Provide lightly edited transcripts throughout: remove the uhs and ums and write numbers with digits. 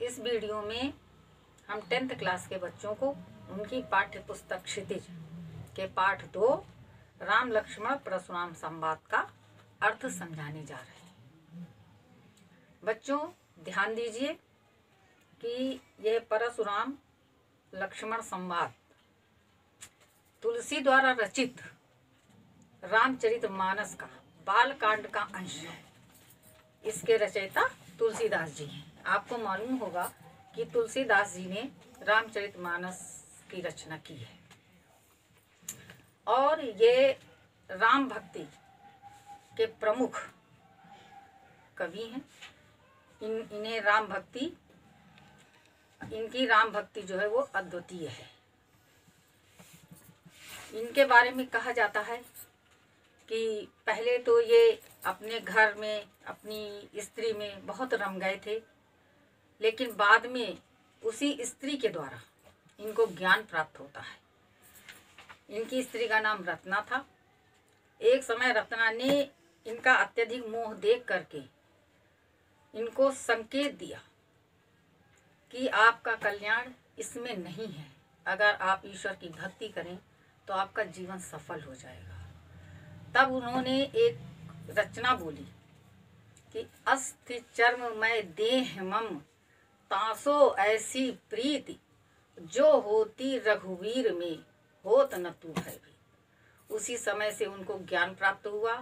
इस वीडियो में हम 10th क्लास के बच्चों को उनकी पाठ्य पुस्तक क्षितिज के पाठ 2 राम लक्ष्मण परशुराम संवाद का अर्थ समझाने जा रहे हैं। बच्चों ध्यान दीजिए कि यह परशुराम लक्ष्मण संवाद तुलसी द्वारा रचित रामचरितमानस का बालकांड का अंश है। इसके रचयिता तुलसीदास जी हैं। आपको मालूम होगा कि तुलसीदास जी ने रामचरितमानस की रचना की है और ये राम भक्ति के प्रमुख कवि हैं। इनकी राम भक्ति जो है वो अद्वितीय है। इनके बारे में कहा जाता है कि पहले तो ये अपने घर में अपनी स्त्री में बहुत रम गए थे, लेकिन बाद में उसी स्त्री के द्वारा इनको ज्ञान प्राप्त होता है। इनकी स्त्री का नाम रत्ना था। एक समय रत्ना ने इनका अत्यधिक मोह देख करके इनको संकेत दिया कि आपका कल्याण इसमें नहीं है। अगर आप ईश्वर की भक्ति करें तो आपका जीवन सफल हो जाएगा। तब उन्होंने एक रचना बोली कि अस्थि चर्ममय देह मम तासो ऐसी प्रीति जो होती रघुवीर में होत न तू भय भी। उसी समय से उनको ज्ञान प्राप्त हुआ।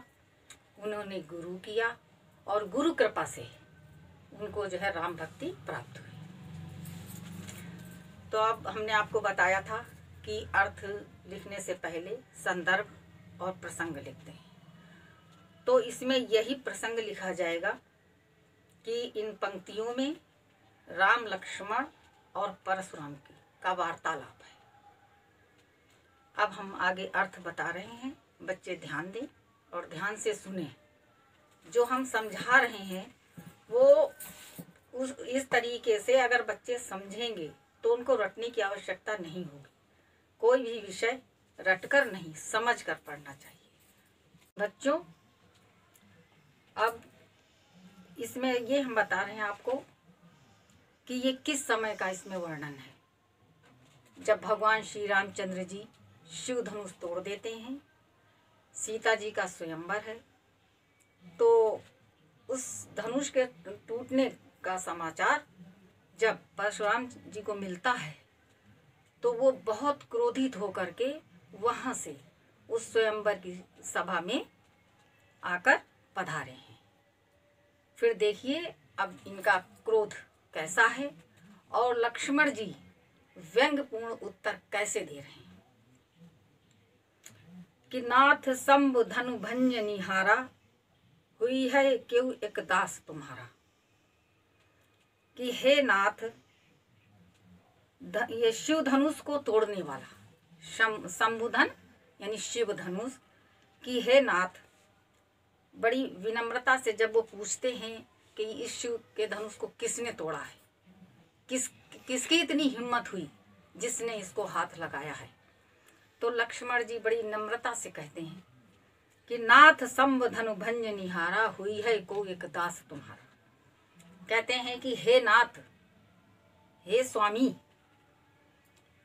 उन्होंने गुरु किया और गुरु कृपा से उनको जो है राम भक्ति प्राप्त हुई। तो अब हमने आपको बताया था कि अर्थ लिखने से पहले संदर्भ और प्रसंग लिखते हैं। तो इसमें यही प्रसंग लिखा जाएगा कि इन पंक्तियों में राम लक्ष्मण और परशुराम का वार्तालाप है। अब हम आगे अर्थ बता रहे हैं। बच्चे ध्यान दें और ध्यान से सुने। जो हम समझा रहे हैं वो इस तरीके से अगर बच्चे समझेंगे तो उनको रटने की आवश्यकता नहीं होगी। कोई भी विषय रटकर नहीं, समझ कर पढ़ना चाहिए। बच्चों अब इसमें ये हम बता रहे हैं आपको कि ये किस समय का इसमें वर्णन है। जब भगवान श्री रामचंद्र जी शिव धनुष तोड़ देते हैं, सीता जी का स्वयंवर है, तो उस धनुष के टूटने का समाचार जब परशुराम जी को मिलता है तो वो बहुत क्रोधित होकर के वहाँ से उस स्वयंवर की सभा में आकर पधारे हैं। फिर देखिए अब इनका क्रोध कैसा है और लक्ष्मण जी व्यंग्यपूर्ण उत्तर कैसे दे रहे हैं कि नाथ शंभु धनु भंज निहारा हुई है क्यों एक दास तुम्हारा। कि हे नाथ, ये शिव धनुष को तोड़ने वाला शंभुधन यानी शिव धनुष कि हे नाथ, बड़ी विनम्रता से जब वो पूछते हैं कि इस शिव के धनुष को किसने तोड़ा है, किसकी इतनी हिम्मत हुई जिसने इसको हाथ लगाया है, तो लक्ष्मण जी बड़ी नम्रता से कहते हैं कि नाथ शंभु धनु भंज निहारा हुई है को एक दास तुम्हारा। कहते हैं कि हे नाथ, हे स्वामी,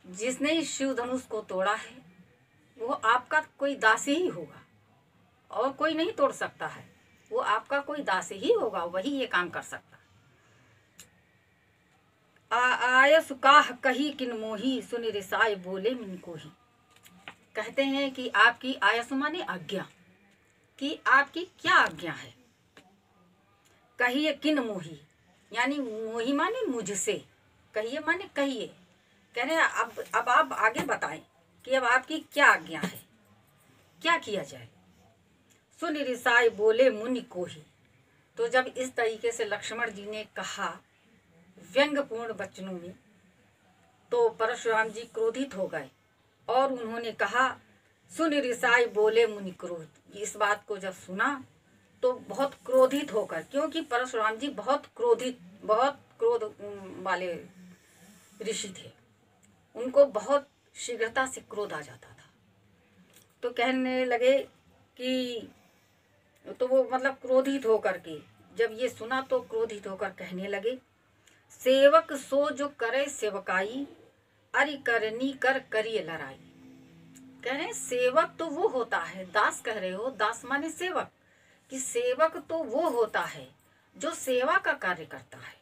जिसने इस शिव धनुष को तोड़ा है वो आपका कोई दास ही होगा और कोई नहीं तोड़ सकता है। वो आपका कोई दास ही होगा, वही ये काम कर सकता। आयस काह कही किन मोही सुन रिसाय बोले मिन को ही। कहते हैं कि आपकी आयस माने आज्ञा, कि आपकी क्या आज्ञा है। कहिए किन मोही यानी मोही माने मुझसे, कहिए माने कहिए। कह रहे अब आप आगे बताएं कि अब आपकी क्या आज्ञा है, क्या किया जाए। सुन रिसाई बोले मुनि को ही। तो जब इस तरीके से लक्ष्मण जी ने कहा व्यंग्यपूर्ण वचनों में, तो परशुराम जी क्रोधित हो गए और उन्होंने कहा सुन रिसाई बोले मुनि क्रोध। इस बात को जब सुना तो बहुत क्रोधित होकर, क्योंकि परशुराम जी बहुत क्रोध वाले ऋषि थे, उनको बहुत शीघ्रता से क्रोध आ जाता था। तो कहने लगे कि तो वो मतलब क्रोधित होकर के जब ये सुना तो क्रोधित होकर कहने लगे सेवक सो जो करे सेवकाई, अरि करनी कर करिए लड़ाई। कह रहे हैं सेवक तो वो होता है, दास कह रहे हो, दास माने सेवक, कि सेवक तो वो होता है जो सेवा का कार्य करता है,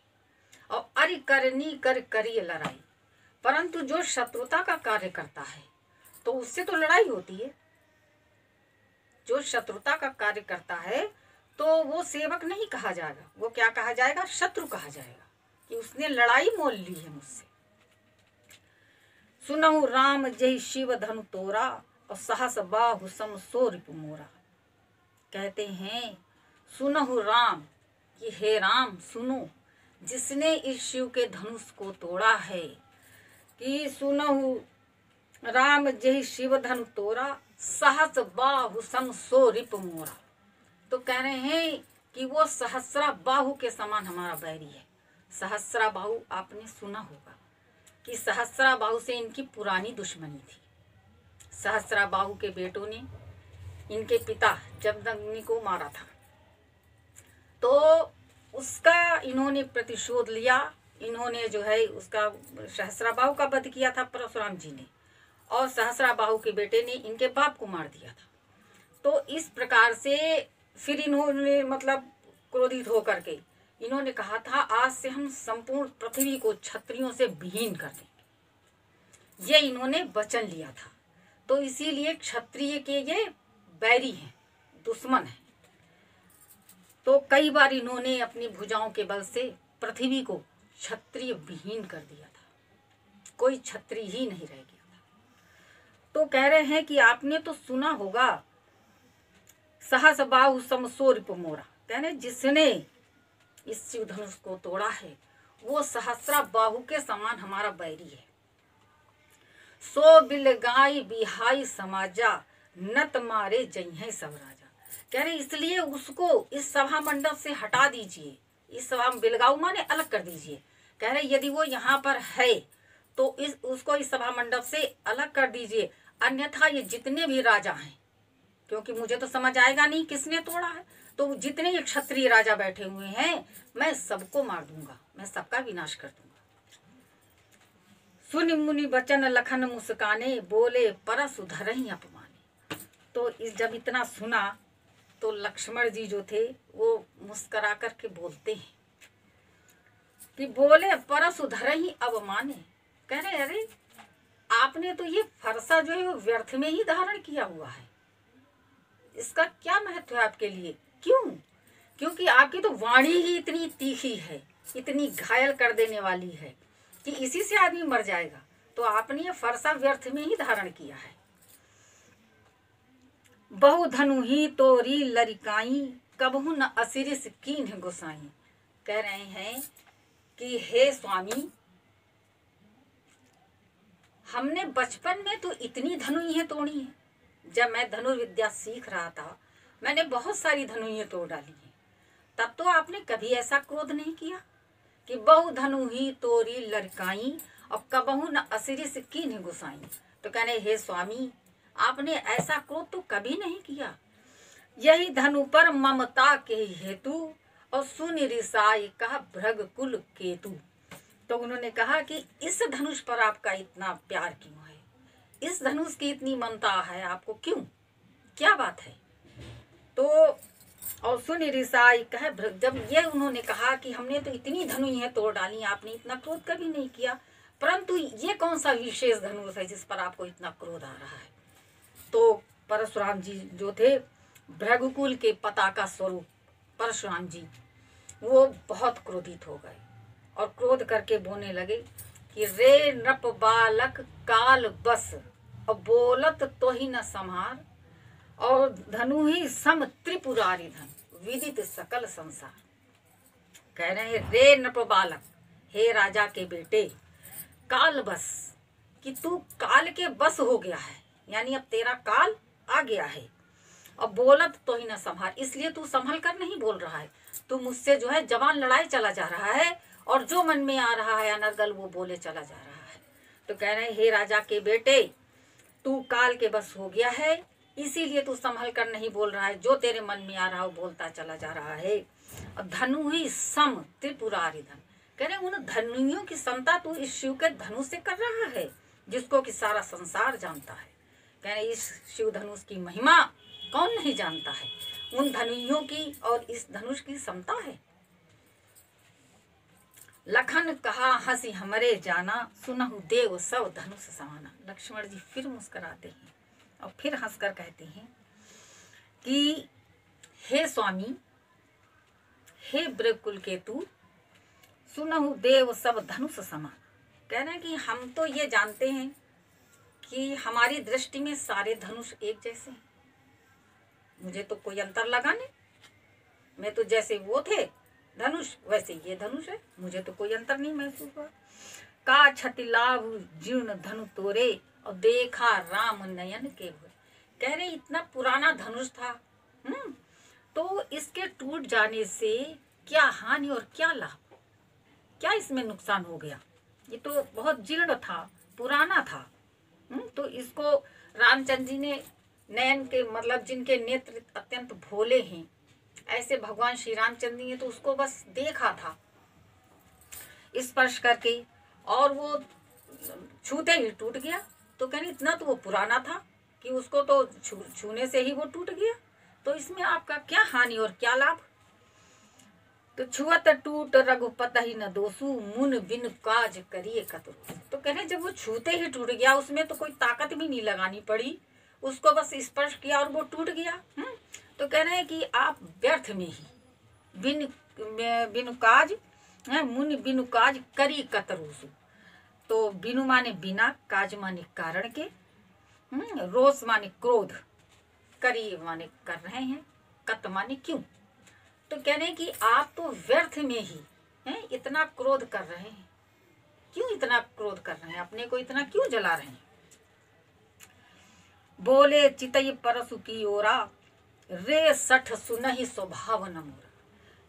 और अरि करनी कर करिए लड़ाई, परंतु जो शत्रुता का कार्य करता है तो उससे तो लड़ाई होती है। जो शत्रुता का कार्य करता है तो वो सेवक नहीं कहा जाएगा, वो क्या कहा जाएगा, शत्रु कहा जाएगा, कि उसने लड़ाई मोल ली है मुझसे। सुनहु राम जय शिव धनु तोरा, और सहस बाहु सम सो रिपु मोरा। कहते हैं सुनहु राम, कि हे राम सुनो, जिसने इस शिव के धनुष को तोड़ा है, कि सुनहु राम जय शिव धनु तोरा, सहस बाहु सम सो रिपु मोरा। तो कह रहे हैं कि वो सहस्रा बाहु के समान हमारा बैरी है। सहस्रा बाहु आपने सुना होगा कि सहस्रा बाहु से इनकी पुरानी दुश्मनी थी। सहस्रा बाहु के बेटों ने इनके पिता जमदग्नि को मारा था, तो उसका इन्होंने प्रतिशोध लिया। इन्होंने जो है उसका सहस्रा बाहु का वध किया था परशुराम जी ने, और सहस्रा बाहु के बेटे ने इनके बाप को मार दिया था। तो इस प्रकार से फिर इन्होंने मतलब क्रोधित होकर के इन्होंने कहा था आज से हम संपूर्ण पृथ्वी को क्षत्रियों से विहीन कर देंगे। ये इन्होंने वचन लिया था। तो इसीलिए क्षत्रिय के ये बैरी हैं, दुश्मन हैं। तो कई बार इन्होंने अपनी भुजाओं के बल से पृथ्वी को क्षत्रिय विहीन कर दिया था, कोई क्षत्रिय ही नहीं रह गया था। तो कह रहे हैं कि आपने तो सुना होगा सहस बाहु सम सो रिपु मोरा। कहने जिसने इस शिव धनुष को तोड़ा है वो सहस्रा बाहु के समान हमारा बैरी है। सो बिल गाय बिहाई समाजा, नत मारे जय सब राजा। कह रहे इसलिए उसको इस सभा मंडप से हटा दीजिए, इस सभा बिलगाऊ माने अलग कर दीजिए। कह रहे यदि वो यहाँ पर है तो उसको इस सभा मंडप से अलग कर दीजिए, अन्यथा ये जितने भी राजा हैं, क्योंकि मुझे तो समझ आएगा नहीं किसने तोड़ा है, तो जितने ये क्षत्रिय राजा बैठे हुए हैं मैं सबको मार दूंगा, मैं सबका विनाश कर दूंगा। सुनि मुनि बचन लखन मुस्काने, बोले परसु धरहि अपमाने। तो जब इतना सुना तो लक्ष्मण जी जो थे वो मुस्करा करके बोलते हैं कि बोले परसु धरहि अपमाने। कह रहे अरे आपने तो ये फरसा जो है वो व्यर्थ में ही धारण किया हुआ है, इसका क्या महत्व है आपके लिए? क्यों? क्योंकि आपकी तो वाणी ही इतनी तीखी है, इतनी घायल कर देने वाली है कि इसी से आदमी मर जाएगा। तो आपने ये फरसा व्यर्थ में ही धारण किया है। बहु धनु ही तोरी लरिकाई, कबहु न असिरिस कीन्ह गोसाई। कह रहे हैं कि हे स्वामी, हमने बचपन में तो इतनी धनुइयां तोड़ी हैं। जब मैं धनुर्विद्या सीख रहा था मैंने बहुत सारी धनुइयां तोड़ डाली हैं। तब तो आपने कभी ऐसा क्रोध नहीं किया कि बहु धनु ही तोरी लड़काई, और कबहु न असिरिस कीन्ह गोसाई। तो कहने हे स्वामी आपने ऐसा क्रोध तो कभी नहीं किया। यही धनु पर ममता के हेतु, और सुनि रिसाई कहा भृग कुल केतु। तो उन्होंने कहा कि इस धनुष पर आपका इतना प्यार क्यों है, इस धनुष की इतनी ममता है आपको क्यों, क्या बात है? तो और सुनि रिसाई कहे भृग, जब ये उन्होंने कहा कि हमने तो इतनी धनुइयां तोड़ डाली, आपने इतना क्रोध कभी नहीं किया, परंतु ये कौन सा विशेष धनुष है जिस पर आपको इतना क्रोध आ रहा है? तो परशुराम जी जो थे भृगुकुल के पताका स्वरूप परशुराम जी वो बहुत क्रोधित हो गए और क्रोध करके बोलने लगे कि रे नृप बालक काल बस, और बोलत तो ही न संहार, और धनु ही सम त्रिपुरारी धन, विदित सकल संसार। कह रहे हैं रे नृप बालक, हे राजा के बेटे, काल बस, कि तू काल के बस हो गया है, यानी अब तेरा काल आ गया है। और बोलत तो ही न संहार, इसलिए तू संभल कर नहीं बोल रहा है, तू मुझसे जो है जवान लड़ाई चला जा रहा है, और जो मन में आ रहा है अनर्गल वो बोले चला जा रहा है। तो कह रहे हैं हे राजा के बेटे, तू काल के बस हो गया है, इसीलिए तू संभल कर नहीं बोल रहा है, जो तेरे मन में आ रहा है वो बोलता चला जा रहा है। और धनु ही सम त्रिपुरारी धन, कह रहे उन धनुइयों की समता तू इस शिव के धनुष से कर रहा है, जिसको कि सारा संसार जानता है। कह रहे इस शिव धनुष की महिमा कौन नहीं जानता है, उन धनुइयों की और इस धनुष की समता है। लखन कहा हंसी हमरे जाना, सुनहु देव सब धनुष समाना। लक्ष्मण जी फिर मुस्कुराते हैं और फिर हंसकर कहते हैं कि हे स्वामी, हे ब्रकुल केतु, सुनहु देव सब धनुष समान। कह रहे हैं कि हम तो ये जानते हैं कि हमारी दृष्टि में सारे धनुष एक जैसे हैं, मुझे तो कोई अंतर लगा नहीं, मैं तो जैसे वो थे धनुष वैसे ये धनुष है, मुझे तो कोई अंतर नहीं महसूस हुआ। का छति लाभ जीर्ण धनु तोरे, और देखा राम नयन के हुए। कह रहे इतना पुराना धनुष था, तो इसके टूट जाने से क्या हानि और क्या लाभ, क्या इसमें नुकसान हो गया, ये तो बहुत जीर्ण था, पुराना था। तो इसको रामचंद्र जी ने नयन के मतलब जिनके नेत्र अत्यंत भोले हैं, ऐसे भगवान श्री रामचंद्र जी ने तो उसको बस देखा था स्पर्श करके, और वो छूते ही टूट गया। तो कहने इतना तो वो पुराना था कि उसको तो छूने से ही वो टूट गया, तो इसमें आपका क्या हानि और क्या लाभ। तो छुअत टूट रघुपति ही न दोसु, मुन बिन काज करिए कतरु। तो कहने जब वो छूते ही टूट गया, उसमें तो कोई ताकत भी नहीं लगानी पड़ी, उसको बस स्पर्श किया और वो टूट गया। तो कह रहे हैं कि आप व्यर्थ में ही बिनु काज, मुन बिनु काज करी कतरुसु। तो बिनु माने बिना, काज माने कारण के, रोष माने क्रोध, करी माने कर रहे हैं, कत माने क्यों। तो कह रहे हैं कि आप तो व्यर्थ में ही हैं, इतना क्रोध कर रहे हैं, क्यों इतना क्रोध कर रहे हैं, अपने को इतना क्यों जला रहे हैं। बोले चितई परसु की ओरा, रे सठ सुनहि स्वभाव न मोरा।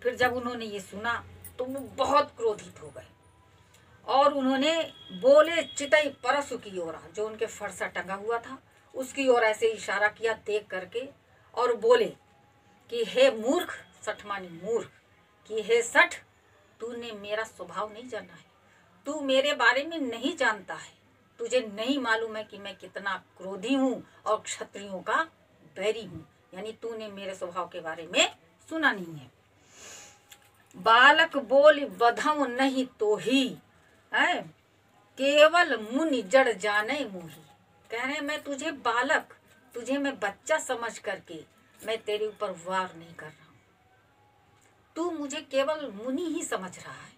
फिर जब उन्होंने ये सुना तो वो बहुत क्रोधित हो गए, और उन्होंने बोले चितई परसु की ओरा, जो उनके फरसा टंगा हुआ था उसकी ओर ऐसे इशारा किया देख करके, और बोले कि हे मूर्ख, सठ मानी मूर्ख, कि हे सठ, तूने मेरा स्वभाव नहीं जाना है, तू मेरे बारे में नहीं जानता है, तुझे नहीं मालूम है कि मैं कितना क्रोधी हूँ और क्षत्रियों का बैरी हूँ, यानी तूने मेरे स्वभाव के बारे में सुना नहीं है। बालक बोल बधव नहीं तो ही है, केवल मुनि जड़ जाने मोही। कह रहे मैं तुझे बालक, तुझे मैं बच्चा समझ करके मैं तेरे ऊपर वार नहीं कर रहा हूँ, तू मुझे केवल मुनि ही समझ रहा है।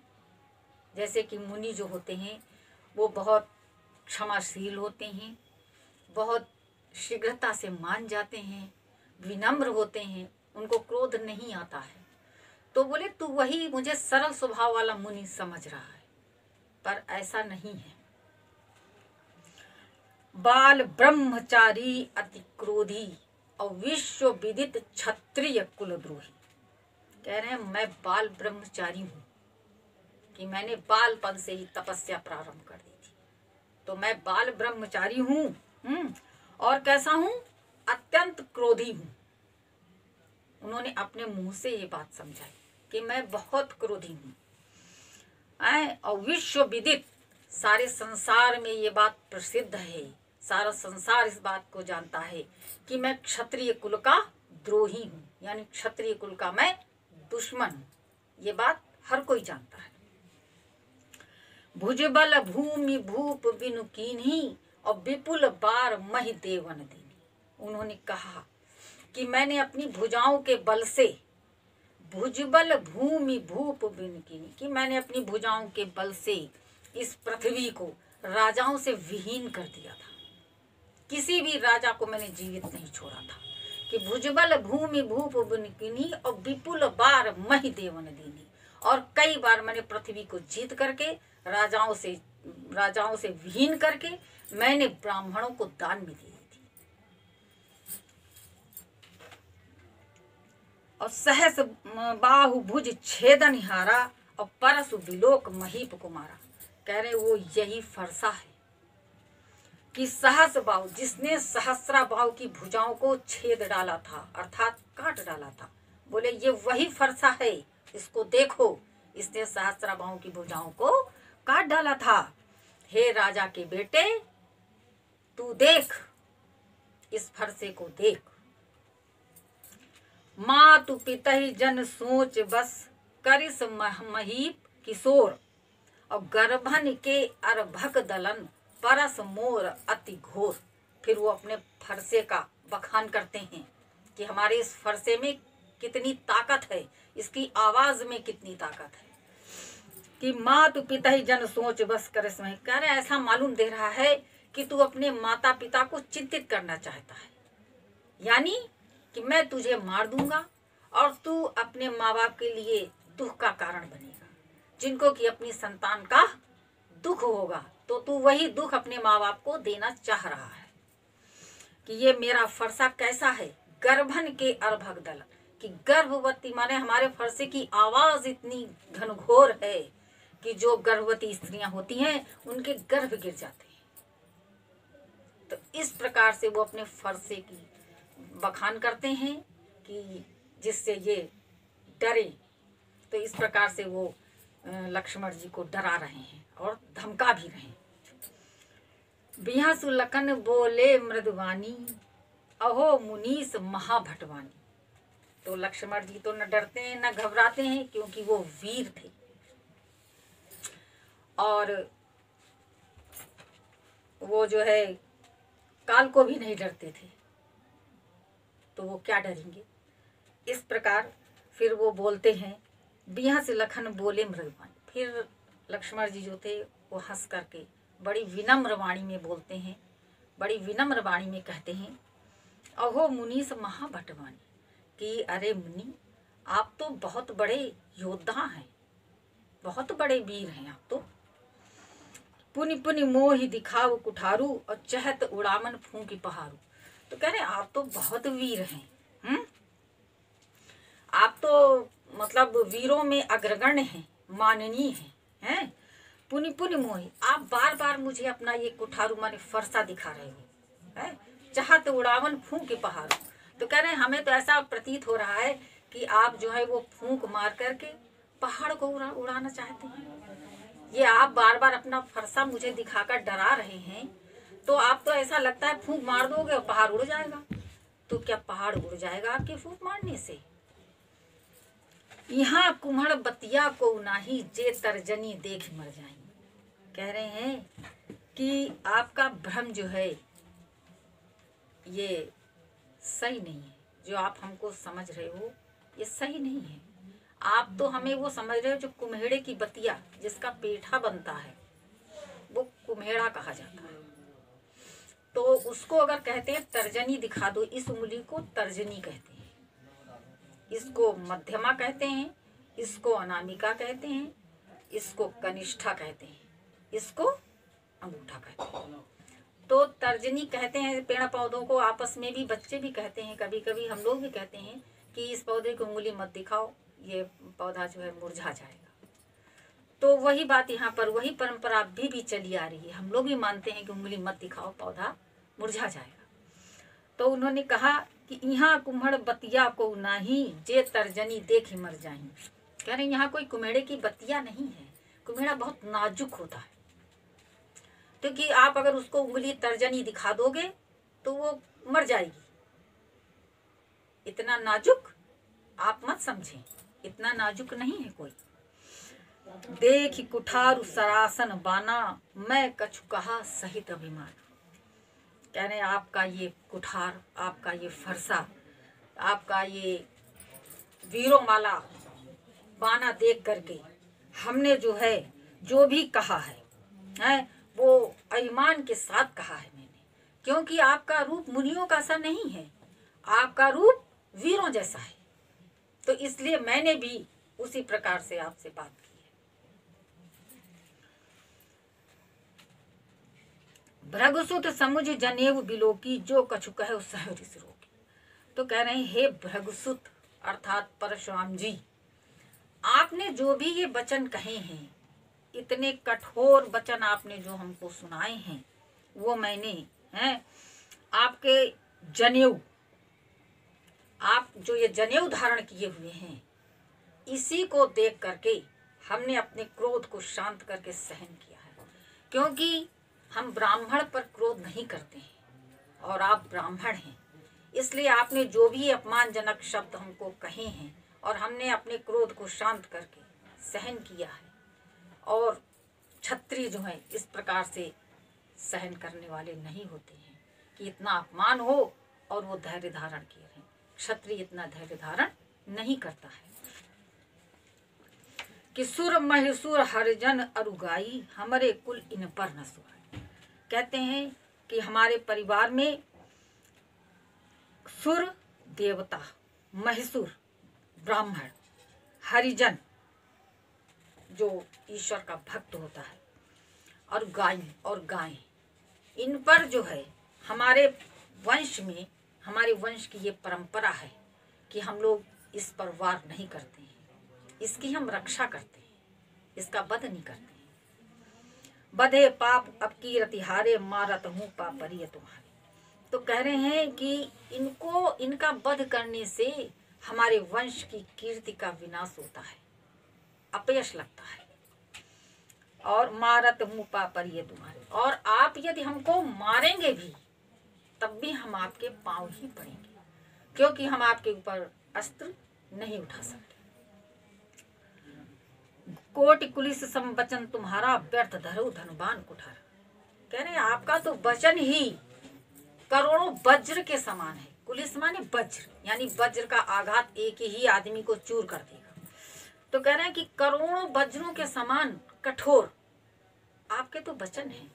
जैसे कि मुनि जो होते हैं वो बहुत क्षमाशील होते हैं, बहुत शीघ्रता से मान जाते हैं, विनम्र होते हैं, उनको क्रोध नहीं आता है। तो बोले तू वही मुझे सरल स्वभाव वाला मुनि समझ रहा है, पर ऐसा नहीं है। बाल ब्रह्मचारी अति क्रोधी और विश्व विदित क्षत्रिय कुलद्रोही। कह रहे हैं मैं बाल ब्रह्मचारी हूँ, कि मैंने बालपन से ही तपस्या प्रारंभ कर दी थी, तो मैं बाल ब्रह्मचारी हूँ। और कैसा हूँ, अत्यंत क्रोधी हूँ। उन्होंने अपने मुंह से ये बात समझाई कि मैं बहुत क्रोधी हूँ। और विश्व विदित, सारे संसार में ये बात प्रसिद्ध है, सारा संसार इस बात को जानता है कि मैं क्षत्रिय कुल का द्रोही हूँ, यानी क्षत्रिय कुल का मैं दुश्मन हूँ। ये बात हर कोई जानता है। भुजबल भूमि भूप बिनु कीन्ही, और विपुल बार महि देवन दीनी। उन्होंने कहा कि मैंने अपनी भुजाओं के बल से, भुजबल भूमि भूप बिनु कीन्ही, कि मैंने अपनी भुजाओं के बल से इस पृथ्वी को राजाओं से विहीन कर दिया था। किसी भी राजा को मैंने जीवित नहीं छोड़ा था। कि भुजबल भूमि भूप बिनु कीन्ही, और विपुल बार महि देवन दीनी। और कई बार मैंने पृथ्वी को जीत करके राजाओं से विहीन करके मैंने ब्राह्मणों को दान भी दी थी। और सहस बाहु भुज छेदन हारा, और परसु विलोक महीप कुमारा। कह रहे वो यही फरसा है कि सहस बाहु, जिसने सहस्रा बाहु की भुजाओं को छेद डाला था, अर्थात काट डाला था। बोले ये वही फरसा है, इसको देखो इसने सहस्त्राबाहु की भुजाओं को काट डाला था। हे राजा के बेटे, तू देख, इस फरसे को देख। मातु पितहि जन सोच बस, करिस महीप किशोर। और गर्भन के अर्भक दलन, परस मोर अति घोर। फिर वो अपने फरसे का बखान करते हैं कि हमारे इस फरसे में कितनी ताकत है, इसकी आवाज में कितनी ताकत है। कि मातु पिता ही जन सोच बस करिस महीप। कह रहे ऐसा मालूम दे रहा है कि तू अपने माता पिता को चिंतित करना चाहता है, यानी कि मैं तुझे मार दूंगा और तू अपने माँ बाप के लिए दुख का कारण बनेगा। जिनको कि अपनी संतान का दुख होगा, तो तू वही दुख अपने माँ बाप को देना चाह रहा है। कि ये मेरा फरसा कैसा है, गर्भन के अर्भक दल, कि गर्भवती माने हमारे फरसे की आवाज इतनी घनघोर है कि जो गर्भवती स्त्रियां होती हैं उनके गर्भ गिर जाते हैं। तो इस प्रकार से वो अपने फरसे की बखान करते हैं कि जिससे ये डरे। तो इस प्रकार से वो लक्ष्मण जी को डरा रहे हैं और धमका भी रहे हैं। बिहा सुलखन बोले मृदवानी, अहो मुनीस महाभटवानी। तो लक्ष्मण जी तो न डरते हैं न घबराते हैं, क्योंकि वो वीर थे और वो जो है काल को भी नहीं डरते थे, तो वो क्या डरेंगे। इस प्रकार फिर वो बोलते हैं, बिहा से लखन बोले मृदवानी। फिर लक्ष्मण जी जो थे वो हंस करके बड़ी विनम्र वाणी में बोलते हैं, बड़ी विनम्र वाणी में कहते हैं, अहो मुनीस महाभटवानी, कि अरे मुनि, आप तो बहुत बड़े योद्धा हैं, बहुत बड़े वीर हैं आप तो। पुनि पुनि मोहि दिखाओ कुठारू, और चहत उड़ामन फूंकी पहाड़ू। तो कह रहे आप तो बहुत वीर हैं, आप तो मतलब वीरों में अग्रगण्य हैं, माननीय हैं। पुनि पुनि मोहि, आप बार बार मुझे अपना ये कुठारू माने फरसा दिखा रहे हो, है चाहत उड़ावन फूंक के पहाड़ू। तो कह रहे हैं हमें तो ऐसा प्रतीत हो रहा है कि आप जो है वो फूंक मार करके पहाड़ को उड़ाना चाहते हैं। ये आप बार बार अपना फरसा मुझे दिखाकर डरा रहे हैं, तो आप तो ऐसा लगता है फूंक मार दोगे और पहाड़ उड़ जाएगा। तो क्या पहाड़ उड़ जाएगा आपके फूंक मारने से? यहाँ कुम्हड़ बतिया को नाही, जे तर्जनी देख मर जाएंगे। कह रहे हैं कि आपका भ्रम जो है ये सही नहीं है, जो आप हमको समझ रहे हो ये सही नहीं है। आप तो हमें वो समझ रहे हो जो कुम्हेड़े की बतिया, जिसका पेठा बनता है वो कुम्हेड़ा कहा जाता है। तो उसको अगर कहते हैं तर्जनी दिखा दो, इस उंगली को तर्जनी कहते हैं, इसको मध्यमा कहते हैं, इसको अनामिका कहते हैं, इसको कनिष्ठा कहते हैं, इसको अंगूठा कहते हैं। तो तर्जनी कहते हैं पेड़ पौधों को, आपस में भी बच्चे भी कहते हैं, कभी कभी हम लोग भी कहते हैं कि इस पौधे को उंगली मत दिखाओ, ये पौधा जो है मुरझा जाएगा। तो वही बात यहाँ पर, वही परंपरा अभी भी चली आ रही है। हम लोग भी मानते हैं कि उंगली मत दिखाओ, पौधा मुरझा जाएगा। तो उन्होंने कहा कि यहाँ कुम्हड़ बतिया को नाही, जे तर्जनी देख मर जाएं। कह रहे यहाँ कोई कुम्हेड़े की बतिया नहीं है, कुम्हेड़ा बहुत नाजुक होता है, क्योंकि आप अगर उसको उंगली तर्जनी दिखा दोगे तो वो मर जाएगी। इतना नाजुक आप मत समझें, इतना नाजुक नहीं है कोई। देख कुठार सरासन बाना, मैं कछु कहा सहित अभिमान। कह रहे आपका ये कुठार, आपका ये फरसा, आपका ये वीरों वाला बाना देख करके हमने जो है जो भी कहा है वो अभिमान के साथ कहा है मैंने, क्योंकि आपका रूप मुनियों का सा नहीं है, आपका रूप वीरों जैसा है। तो इसलिए मैंने भी उसी प्रकार से आपसे बात की है। भृगुसुत समुझ जनेऊ बिलोकी, जो कछु कहे सहरिस रोकी। तो कह रहे हैं हे भृगुसुत अर्थात परशुराम जी, आपने जो भी ये वचन कहे हैं, इतने कठोर वचन आपने जो हमको सुनाए हैं, वो मैंने आपके जनेऊ, आप जो ये जनेऊ धारण किए हुए हैं, इसी को देख करके हमने अपने क्रोध को शांत करके सहन किया है, क्योंकि हम ब्राह्मण पर क्रोध नहीं करते हैं और आप ब्राह्मण हैं, इसलिए आपने जो भी अपमानजनक शब्द हमको कहे हैं और हमने अपने क्रोध को शांत करके सहन किया है। और क्षत्रिय जो है इस प्रकार से सहन करने वाले नहीं होते हैं कि इतना अपमान हो और वो धैर्य धारण किए रहें। क्षत्रिय इतना धैर्य धारण नहीं करता है। कि सुर महिसुर हरिजन अरुगाई, हमारे कुल इन पर न सुहाई। कहते हैं कि हमारे परिवार में सुर देवता, महिसुर ब्राह्मण, हरिजन जो ईश्वर का भक्त होता है, और गाय, इन पर जो है हमारे वंश में, हमारे वंश की ये परंपरा है कि हम लोग इस पर वार नहीं करते हैं, इसकी हम रक्षा करते हैं, इसका वध नहीं करते हैं। बधे पाप अब की रतिहारे, मारत हूँ पापरिय तुम्हारे। तो कह रहे हैं कि इनका वध करने से हमारे वंश की कीर्ति का विनाश होता है, अपयश लगता है। और मारत हूँ पापरिय तुम्हारे, और आप यदि हमको मारेंगे भी तब भी हम आपके पांव ही पड़ेंगे, क्योंकि हम आपके ऊपर अस्त्र नहीं उठा सकते। कोटि कुलिस संवचन तुम्हारा, व्यर्थ धरो धनुबान कुठारा। कह रहे हैं आपका तो वचन ही करोड़ों वज्र के समान है। कुलिस माने वज्र, यानी वज्र का आघात एक ही आदमी को चूर कर देगा। तो कह रहे हैं कि करोड़ों वज्रों के समान कठोर आपके तो वचन है,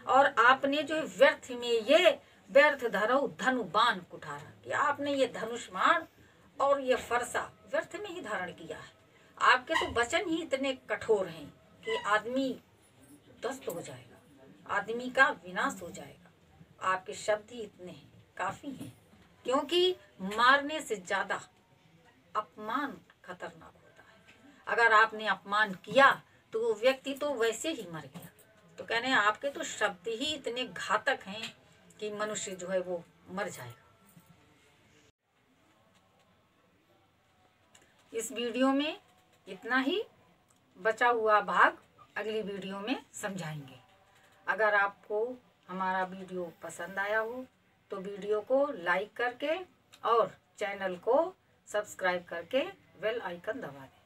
और आपने जो व्यर्थ में ये व्यर्थ धरो धनुबान कुठारा, कि आपने ये धनुष बाण और ये फरसा व्यर्थ में ही धारण किया है। आपके तो वचन ही इतने कठोर हैं कि आदमी ध्वस्त हो जाएगा, आदमी का विनाश हो जाएगा। आपके शब्द ही इतने हैं, काफी हैं, क्योंकि मारने से ज्यादा अपमान खतरनाक होता है। अगर आपने अपमान किया तो वो व्यक्ति तो वैसे ही मर गया। तो कहने हैं आपके तो शब्द ही इतने घातक हैं कि मनुष्य जो है वो मर जाएगा। इस वीडियो में इतना ही, बचा हुआ भाग अगली वीडियो में समझाएंगे। अगर आपको हमारा वीडियो पसंद आया हो तो वीडियो को लाइक करके और चैनल को सब्सक्राइब करके बेल आइकन दबा दें।